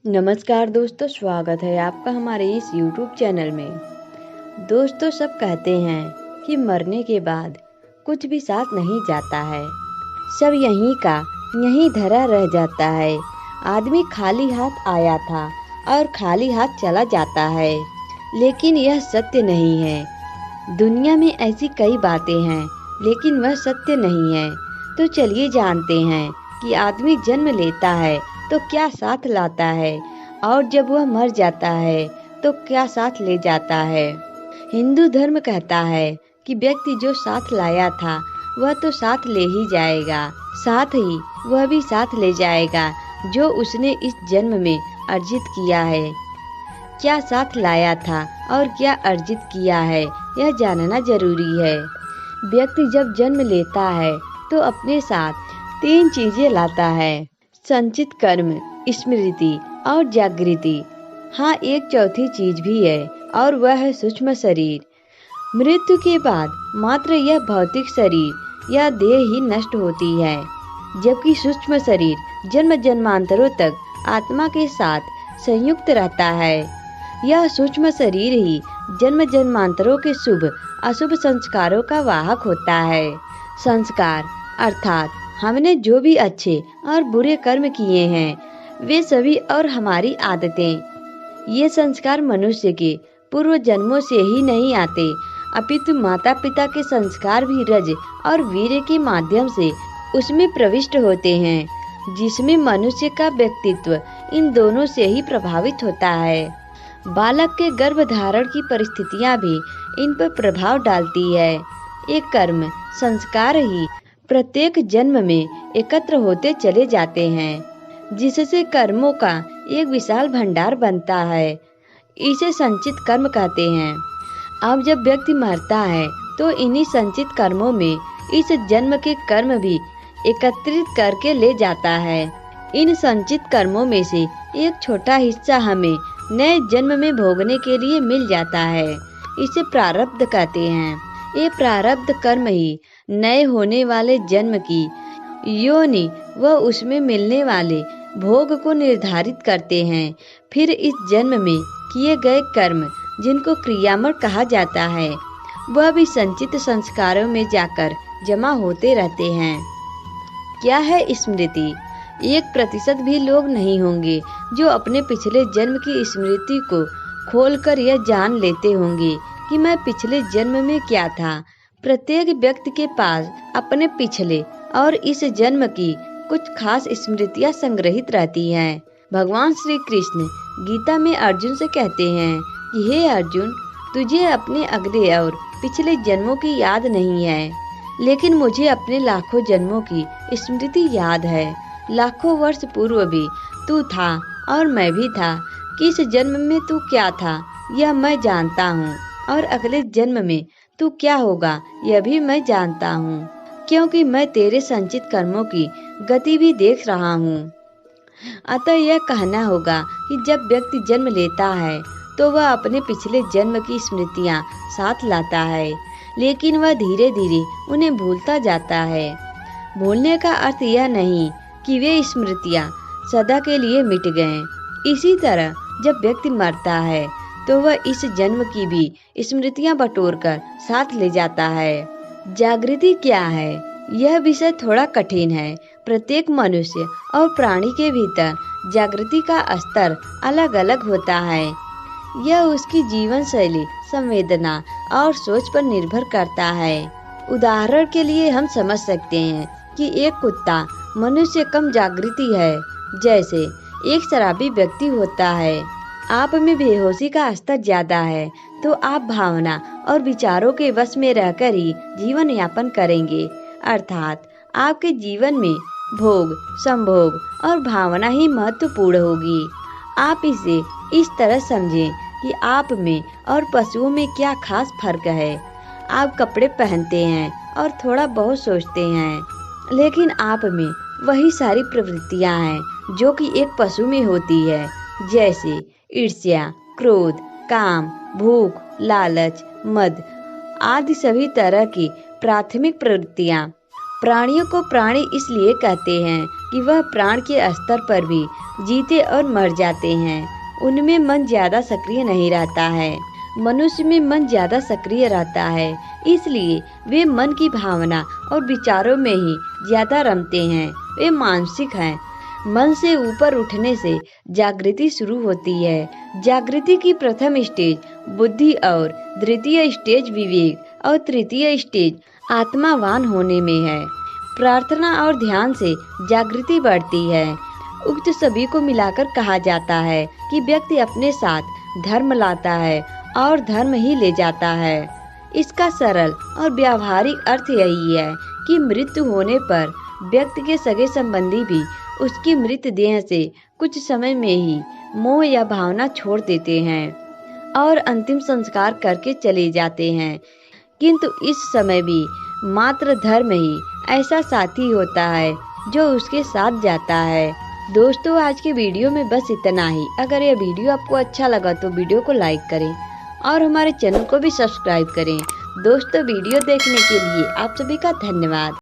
नमस्कार दोस्तों, स्वागत है आपका हमारे इस YouTube चैनल में। दोस्तों, सब कहते हैं कि मरने के बाद कुछ भी साथ नहीं जाता है, सब यहीं का यहीं धरा रह जाता है। आदमी खाली हाथ आया था और खाली हाथ चला जाता है, लेकिन यह सत्य नहीं है। दुनिया में ऐसी कई बातें हैं, लेकिन वह सत्य नहीं है। तो चलिए जानते हैं कि आदमी जन्म लेता है तो क्या साथ लाता है, और जब वह मर जाता है तो क्या साथ ले जाता है। हिंदू धर्म कहता है कि व्यक्ति जो साथ लाया था वह तो साथ ले ही जाएगा, साथ ही वह भी साथ ले जाएगा जो उसने इस जन्म में अर्जित किया है। क्या साथ लाया था और क्या अर्जित किया है, यह जानना जरूरी है। व्यक्ति जब जन्म लेता है तो अपने साथ 3 चीजें लाता है: संचित कर्म, स्मृति और जागृति। हाँ, एक चौथी चीज भी है, और वह है सूक्ष्म शरीर। मृत्यु के बाद मात्र यह भौतिक शरीर या देह ही नष्ट होती है, जबकि सूक्ष्म शरीर जन्म जन्मांतरों तक आत्मा के साथ संयुक्त रहता है। यह सूक्ष्म शरीर ही जन्म जन्मांतरों के शुभ अशुभ संस्कारों का वाहक होता है। संस्कार अर्थात हमने जो भी अच्छे और बुरे कर्म किए हैं वे सभी और हमारी आदतें। ये संस्कार मनुष्य के पूर्व जन्मों से ही नहीं आते, अपितु माता पिता के संस्कार भी रज और वीर्य के माध्यम से उसमें प्रविष्ट होते हैं, जिसमें मनुष्य का व्यक्तित्व इन दोनों से ही प्रभावित होता है। बालक के गर्भ धारण की परिस्थितियां भी इन पर प्रभाव डालती है। ये कर्म संस्कार ही प्रत्येक जन्म में एकत्र होते चले जाते हैं, जिससे कर्मों का एक विशाल भंडार बनता है। इसे संचित कर्म कहते हैं। अब जब व्यक्ति मरता है तो इन्हीं संचित कर्मों में इस जन्म के कर्म भी एकत्रित करके ले जाता है। इन संचित कर्मों में से एक छोटा हिस्सा हमें नए जन्म में भोगने के लिए मिल जाता है। इसे प्रारब्ध कहते हैं। ये प्रारब्ध कर्म ही नए होने वाले जन्म की योनि व उसमें मिलने वाले भोग को निर्धारित करते हैं। फिर इस जन्म में किए गए कर्म, जिनको क्रियामय कहा जाता है, वह भी संचित संस्कारों में जाकर जमा होते रहते हैं। क्या है स्मृति? 1% भी लोग नहीं होंगे जो अपने पिछले जन्म की स्मृति को खोलकर यह जान लेते होंगे कि मैं पिछले जन्म में क्या था। प्रत्येक व्यक्ति के पास अपने पिछले और इस जन्म की कुछ खास स्मृतियां संग्रहित रहती हैं। भगवान श्री कृष्ण गीता में अर्जुन से कहते हैं कि हे अर्जुन, तुझे अपने अगले और पिछले जन्मों की याद नहीं है, लेकिन मुझे अपने लाखों जन्मों की स्मृति याद है। लाखों वर्ष पूर्व भी तू था और मैं भी था। किस जन्म में तू क्या था यह मैं जानता हूँ, और अगले जन्म में तू क्या होगा यह भी मैं जानता हूँ, क्योंकि मैं तेरे संचित कर्मों की गति भी देख रहा हूँ। अतः यह कहना होगा कि जब व्यक्ति जन्म लेता है तो वह अपने पिछले जन्म की स्मृतियाँ साथ लाता है, लेकिन वह धीरे धीरे उन्हें भूलता जाता है। भूलने का अर्थ यह नहीं कि वे स्मृतियाँ सदा के लिए मिट गए। इसी तरह जब व्यक्ति मरता है तो वह इस जन्म की भी स्मृतियां बटोरकर साथ ले जाता है। जागृति क्या है? यह विषय थोड़ा कठिन है। प्रत्येक मनुष्य और प्राणी के भीतर जागृति का स्तर अलग अलग होता है। यह उसकी जीवन शैली, संवेदना और सोच पर निर्भर करता है। उदाहरण के लिए हम समझ सकते हैं कि एक कुत्ता मनुष्य कम जागृति है, जैसे एक शराबी व्यक्ति होता है। आप में बेहोशी का स्तर ज्यादा है, तो आप भावना और विचारों के वश में रहकर ही जीवन यापन करेंगे। अर्थात आपके जीवन में भोग, संभोग और भावना ही महत्वपूर्ण होगी। आप इसे इस तरह समझें कि आप में और पशुओं में क्या खास फर्क है। आप कपड़े पहनते हैं और थोड़ा बहुत सोचते हैं, लेकिन आप में वही सारी प्रवृत्तियां हैं जो कि एक पशु में होती है, जैसे ईर्ष्या, क्रोध, काम, भूख, लालच, मद आदि सभी तरह की प्राथमिक प्रवृत्तियां। प्राणियों को प्राणी इसलिए कहते हैं कि वह प्राण के स्तर पर भी जीते और मर जाते हैं। उनमें मन ज्यादा सक्रिय नहीं रहता है। मनुष्य में मन ज्यादा सक्रिय रहता है, इसलिए वे मन की भावना और विचारों में ही ज्यादा रमते हैं। वे मानसिक हैं। मन से ऊपर उठने से जागृति शुरू होती है। जागृति की प्रथम स्टेज बुद्धि और द्वितीय स्टेज विवेक और तृतीय स्टेज आत्मावान होने में है। प्रार्थना और ध्यान से जागृति बढ़ती है। उक्त सभी को मिलाकर कहा जाता है कि व्यक्ति अपने साथ धर्म लाता है और धर्म ही ले जाता है। इसका सरल और व्यावहारिक अर्थ यही है कि मृत्यु होने पर व्यक्ति के सगे संबंधी भी उसकी मृत देह से कुछ समय में ही मोह या भावना छोड़ देते हैं और अंतिम संस्कार करके चले जाते हैं। किंतु इस समय भी मात्र धर्म ही ऐसा साथी होता है जो उसके साथ जाता है। दोस्तों, आज के वीडियो में बस इतना ही। अगर यह वीडियो आपको अच्छा लगा तो वीडियो को लाइक करें और हमारे चैनल को भी सब्सक्राइब करें। दोस्तों, वीडियो देखने के लिए आप सभी का धन्यवाद।